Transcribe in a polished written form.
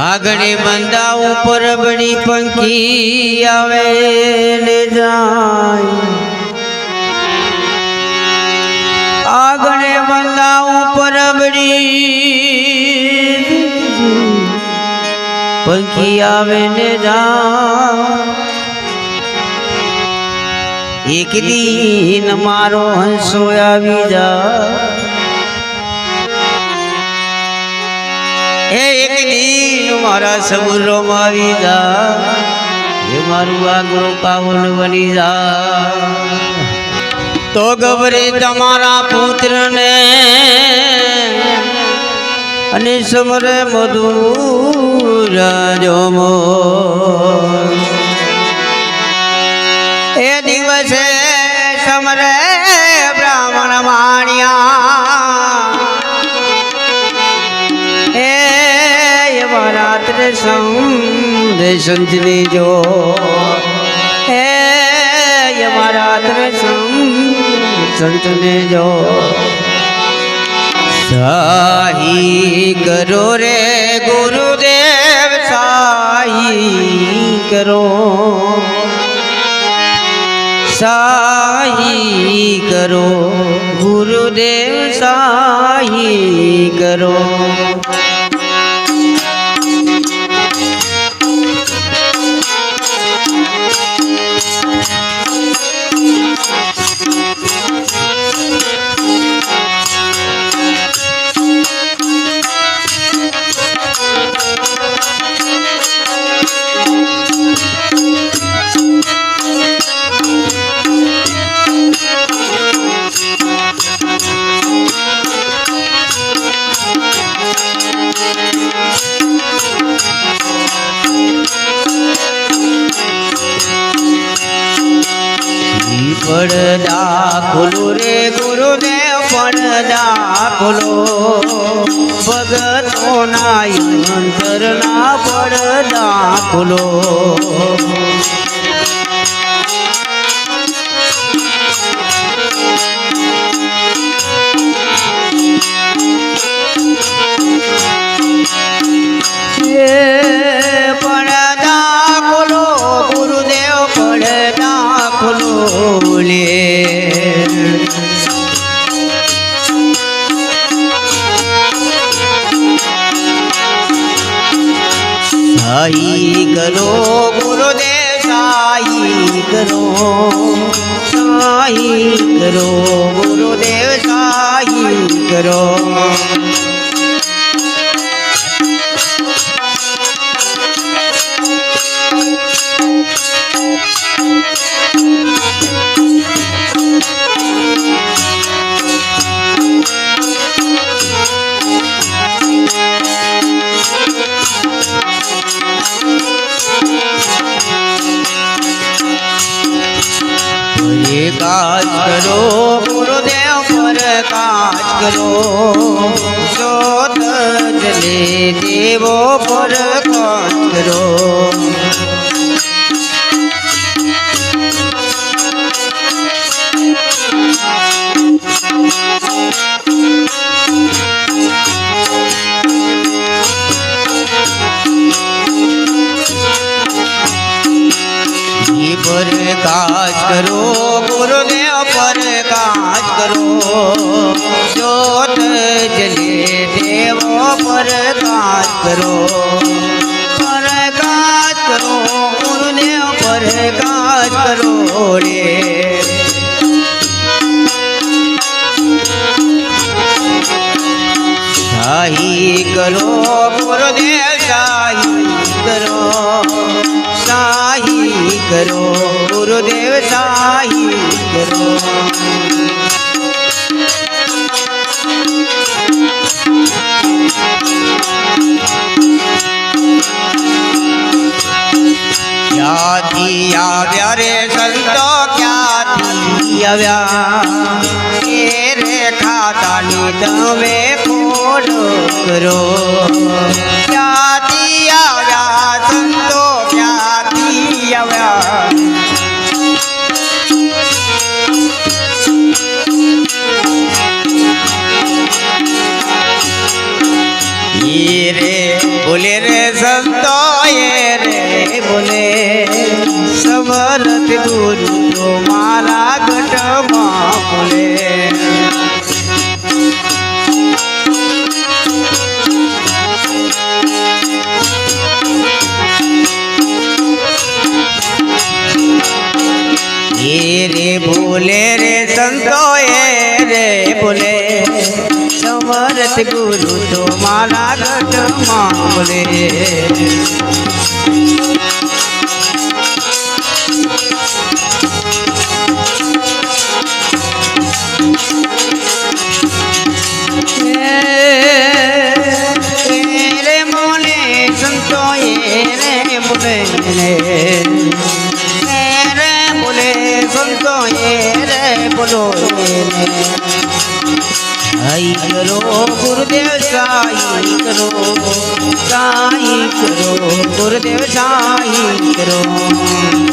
આગણે બંદા ઉપર બની પંખી આવે ને જાય આગણે બંદા ઉપર બની પંખી આવે ને જાય એક દિન મારો હંસો આવી જા एक दिन मारा समुद्रो मारी जा ये मारू आगरो पावन बनी जा तो गबरे तमारा पुत्र ने અને સમરે મધુર જોમો એ દિવસે સમરે બ્રાહ્મણ માણ્યા રાત્રે સંતને જો હે રાત્રે સંતને જો સાહી કરો રે ગુરુદેવ સાહી કરો સાહી કરો ગુરુદેવ સાહી કરો પડદા ખોલો રે ગુરુદેવ પડદા ખોલો ભગતોના અંતરના પડદા ખોલો પડદા ખોલો ગુરુદેવ પડદા ખોલો साई करो गुरुदेव साई करो गुरुदेव साई करो काज करो गुरुदेव पर काज करो जोत जले देवो पर काज करो पर काज करो गुरुदेव पर काज करो जोत जले देवो पर काज करो गुरुदेव पर काज करो रे शाही करो गुरुदेव शाही करो गुरुदेव शाही करो क्याथी आव्या रे संतो क्याथी आव्या रे खातानी तमे खोलो करो क्याथी आव्या संतो क्याथी आव्या रे बोले रे સંતોએ રે બોલે સમર્થ ગુરુ તો મારા ગઢમાં બોલે રે બોલે રે સંતોએ રે બોલે સમર્થ ગુરુ તો મારા ગઢમાં બોલે રે બોલે સંતોએ રે બોલે બોલો સાઈ કરો ગુરુદેવ સાઈ કરો ગુરુદેવ સાઈ કરો